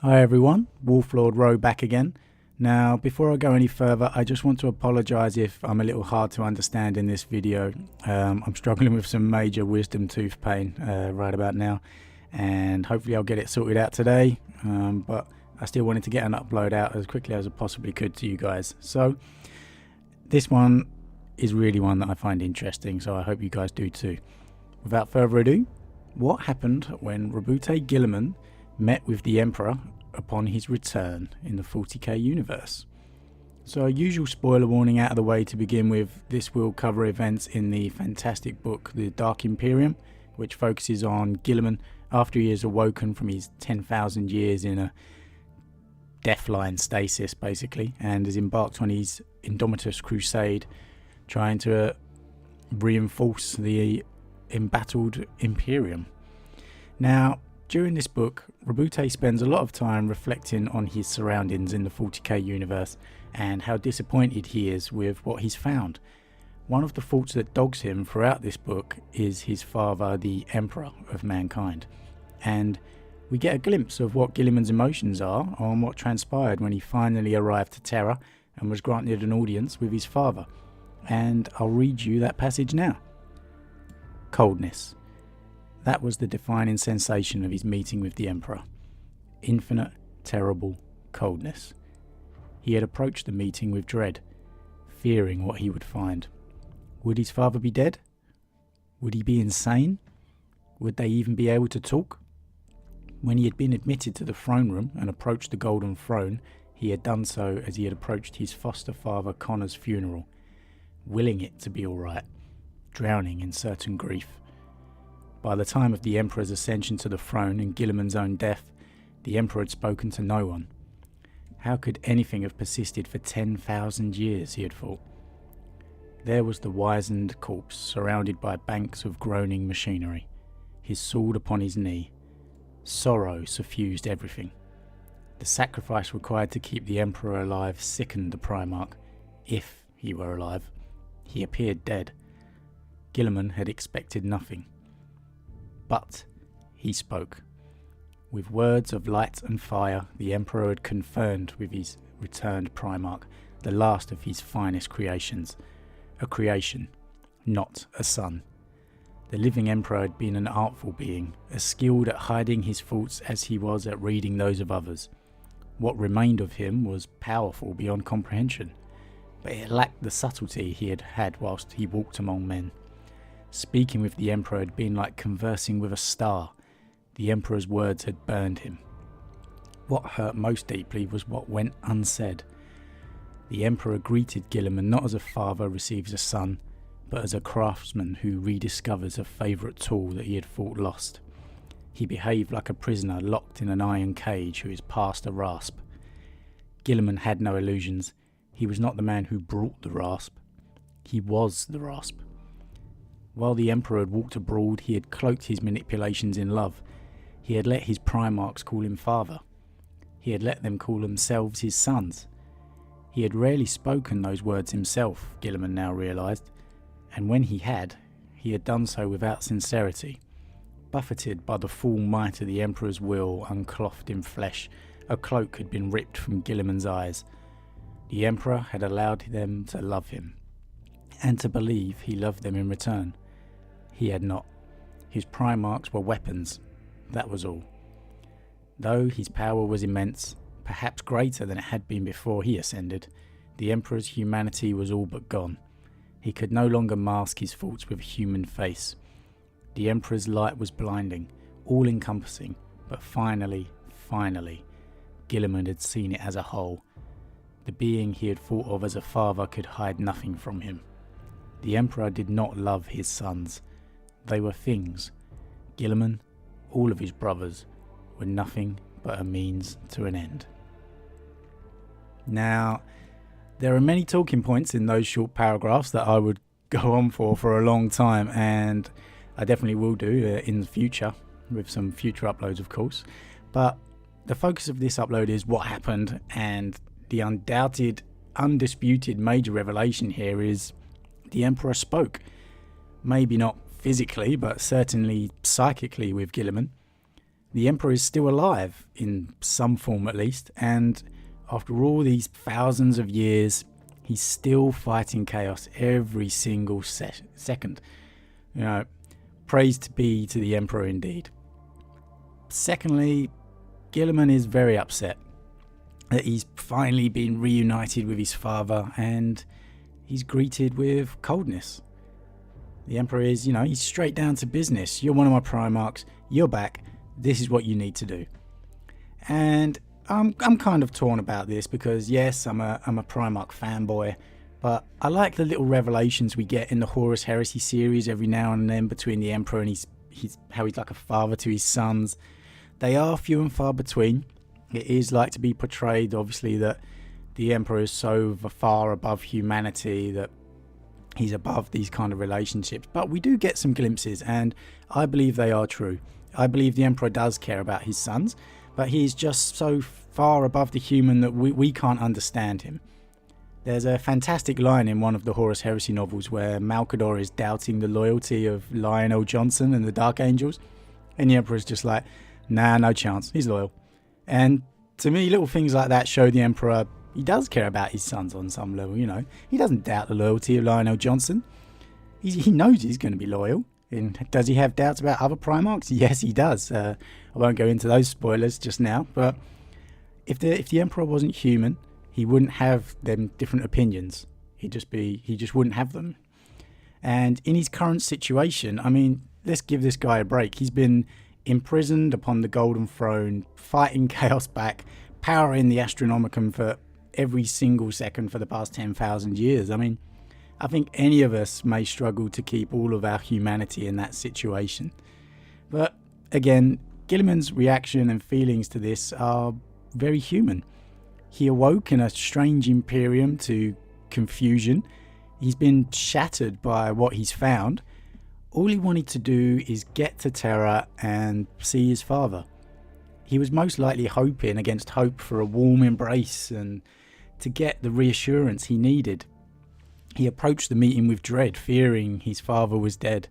Hi everyone, Wolflord Rowe back again. Now, before I go any further, I just want to apologise if I'm a little hard to understand in this video. I'm struggling with some major wisdom tooth pain right about now, and hopefully I'll get it sorted out today, but I still wanted to get an upload out as quickly as I possibly could to you guys. So, this one is really one that I find interesting, so I hope you guys do too. Without further ado, what happened when Roboute Guilliman met with the Emperor upon his return in the 40k universe? So a usual spoiler warning out of the way to begin with, this will cover events in the fantastic book The Dark Imperium, which focuses on Guilliman after he is awoken from his 10,000 years in a deathline stasis basically, and has embarked on his Indomitus crusade trying to reinforce the embattled Imperium. Now, during this book, Roboute spends a lot of time reflecting on his surroundings in the 40k universe and how disappointed he is with what he's found. One of the thoughts that dogs him throughout this book is his father, the Emperor of mankind. And we get a glimpse of what Guilliman's emotions are on what transpired when he finally arrived to Terra and was granted an audience with his father. And I'll read you that passage now. Coldness. That was the defining sensation of his meeting with the Emperor. Infinite, terrible coldness. He had approached the meeting with dread, fearing what he would find. Would his father be dead? Would he be insane? Would they even be able to talk? When he had been admitted to the throne room and approached the golden throne, he had done so as he had approached his foster father Connor's funeral, willing it to be all right, drowning in certain grief. By the time of the Emperor's ascension to the throne and Guilliman's own death, the Emperor had spoken to no one. How could anything have persisted for 10,000 years, he had thought. There was the wizened corpse, surrounded by banks of groaning machinery, his sword upon his knee. Sorrow suffused everything. The sacrifice required to keep the Emperor alive sickened the Primarch, if he were alive. He appeared dead. Guilliman had expected nothing. But he spoke. With words of light and fire, the Emperor had confirmed with his returned Primarch the last of his finest creations. A creation, not a son. The living Emperor had been an artful being, as skilled at hiding his thoughts as he was at reading those of others. What remained of him was powerful beyond comprehension, but it lacked the subtlety he had had whilst he walked among men. Speaking with the Emperor had been like conversing with a star. The Emperor's words had burned him. What hurt most deeply was what went unsaid. The Emperor greeted Guilliman not as a father receives a son, but as a craftsman who rediscovers a favourite tool that he had thought lost. He behaved like a prisoner locked in an iron cage who is past a rasp. Guilliman had no illusions. He was not the man who brought the rasp. He was the rasp. While the Emperor had walked abroad, he had cloaked his manipulations in love. He had let his Primarchs call him father. He had let them call themselves his sons. He had rarely spoken those words himself, Guilliman now realised, and when he had done so without sincerity. Buffeted by the full might of the Emperor's will, unclothed in flesh, a cloak had been ripped from Guilliman's eyes. The Emperor had allowed them to love him, and to believe he loved them in return. He had not. His Primarchs were weapons, that was all. Though his power was immense, perhaps greater than it had been before he ascended, the Emperor's humanity was all but gone. He could no longer mask his faults with a human face. The Emperor's light was blinding, all-encompassing, but finally, Guilliman had seen it as a whole. The being he had thought of as a father could hide nothing from him. The Emperor did not love his sons. They were things. Guilliman, all of his brothers, were nothing but a means to an end. Now, there are many talking points in those short paragraphs that I would go on for a long time, and I definitely will do in the future, with some future uploads of course. But the focus of this upload is what happened, and the undoubted, undisputed major revelation here is the Emperor spoke. Maybe not physically, but certainly psychically with Guilliman. The Emperor is still alive, in some form at least, and after all these thousands of years, he's still fighting chaos every single second. You know, praise to be to the Emperor indeed. Secondly, Guilliman is very upset that he's finally been reunited with his father, and he's greeted with coldness. The Emperor is, he's straight down to business. You're one of my Primarchs, you're back, this is what you need to do. And I'm kind of torn about this because yes, I'm a Primarch fanboy, but I like the little revelations we get in the Horus Heresy series every now and then between the Emperor and how he's like a father to his sons. They are few and far between. It is like to be portrayed, obviously, that the Emperor is so far above humanity that he's above these kind of relationships. But we do get some glimpses, and I believe they are true. I believe the Emperor does care about his sons, but he's just so far above the human that we can't understand him. There's a fantastic line in one of the Horus Heresy novels where Malcador is doubting the loyalty of Lionel Johnson and the Dark Angels, and the Emperor's just like, nah, no chance, he's loyal. And to me, little things like that show the Emperor, he does care about his sons on some level, He doesn't doubt the loyalty of Lionel Johnson. He knows he's going to be loyal. And does he have doubts about other Primarchs? Yes, he does. I won't go into those spoilers just now, but if the Emperor wasn't human, he wouldn't have them different opinions. He just wouldn't have them. And in his current situation, let's give this guy a break. He's been imprisoned upon the Golden Throne, fighting chaos back, powering the Astronomicon for every single second for the past 10,000 years. I think any of us may struggle to keep all of our humanity in that situation. But again, Guilliman's reaction and feelings to this are very human. He awoke in a strange Imperium to confusion. He's been shattered by what he's found. All he wanted to do is get to Terra and see his father. He was most likely hoping against hope for a warm embrace and to get the reassurance he needed. He approached the meeting with dread, fearing his father was dead.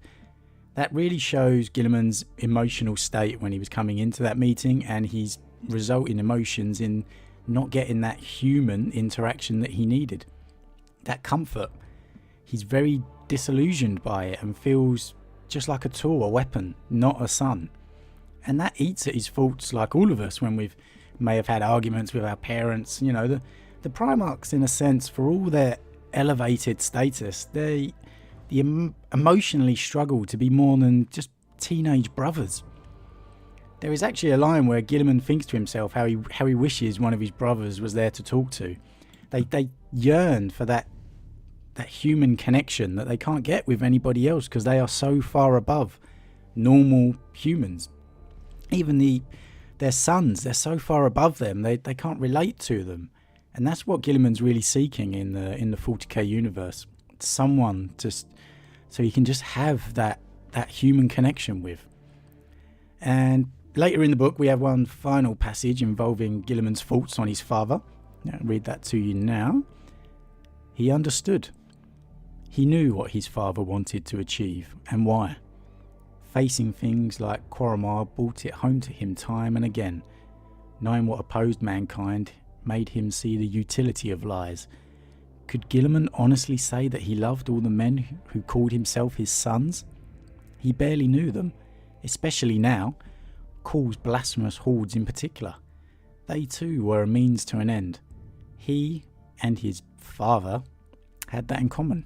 That really shows Guilliman's emotional state when he was coming into that meeting, and his resulting emotions in not getting that human interaction that he needed. That comfort. He's very disillusioned by it and feels just like a tool, a weapon, not a son. And that eats at his thoughts, like all of us when we may have had arguments with our parents. The Primarchs, in a sense, for all their elevated status, they emotionally struggle to be more than just teenage brothers. There is actually a line where Guilliman thinks to himself how he wishes one of his brothers was there to talk to. They yearn for that human connection that they can't get with anybody else because they are so far above normal humans. Even their sons, they're so far above them, they can't relate to them. And that's what Guilliman's really seeking in the 40k universe. Someone so he can just have that human connection with. And later in the book, we have one final passage involving Guilliman's thoughts on his father. I'll read that to you now. He understood. He knew what his father wanted to achieve and why. Facing things like Quaramar brought it home to him time and again. Knowing what opposed mankind made him see the utility of lies. Could Guilliman honestly say that he loved all the men who called himself his sons? He barely knew them, especially now, Call's blasphemous hordes in particular. They too were a means to an end. He and his father had that in common.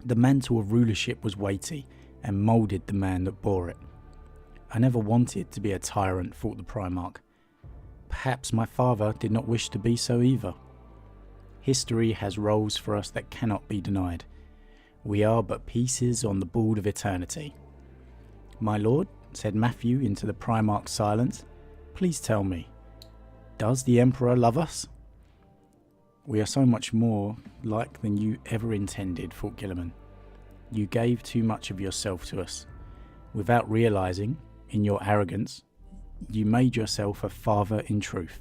The mantle of rulership was weighty and moulded the man that bore it. I never wanted to be a tyrant, thought the Primarch. Perhaps my father did not wish to be so either. History has roles for us that cannot be denied. We are but pieces on the board of eternity. My lord, said Matthew into the Primarch's silence, please tell me, does the Emperor love us? We are so much more like than you ever intended, thought Guilliman. You gave too much of yourself to us. Without realizing, in your arrogance, you made yourself a father in truth.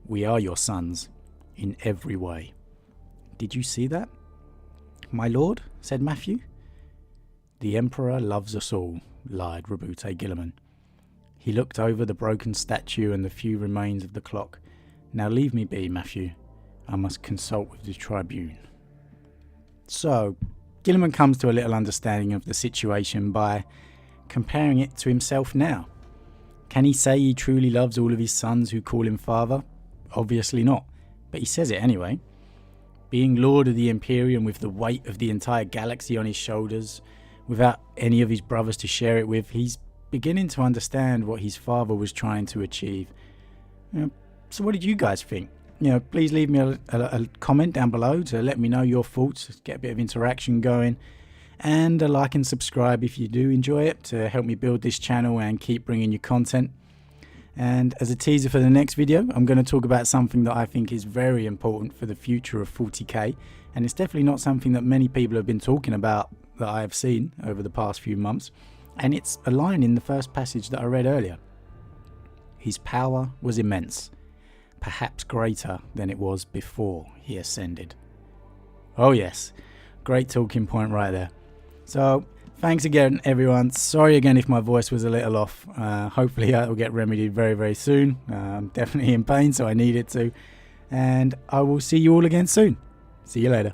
We are your sons, in every way. Did you see that? My lord, said Matthew. The Emperor loves us all, lied Roboute Guilliman. He looked over the broken statue and the few remains of the clock. Now leave me be, Matthew. I must consult with the tribune. So, Guilliman comes to a little understanding of the situation by comparing it to himself now. Can he say he truly loves all of his sons who call him father? Obviously not, but he says it anyway. Being Lord of the Imperium with the weight of the entire galaxy on his shoulders, without any of his brothers to share it with, he's beginning to understand what his father was trying to achieve. So what did you guys think? Please leave me a comment down below to let me know your thoughts, get a bit of interaction going, and a like and subscribe if you do enjoy it to help me build this channel and keep bringing you content. And as a teaser for the next video, I'm going to talk about something that I think is very important for the future of 40k, and it's definitely not something that many people have been talking about that I have seen over the past few months, and it's a line in the first passage that I read earlier. His power was immense, perhaps greater than it was before he ascended. Oh yes, great talking point right there. So thanks again, everyone. Sorry again if my voice was a little off. Hopefully that will get remedied very, very soon. I'm definitely in pain, so I need it to. And I will see you all again soon. See you later.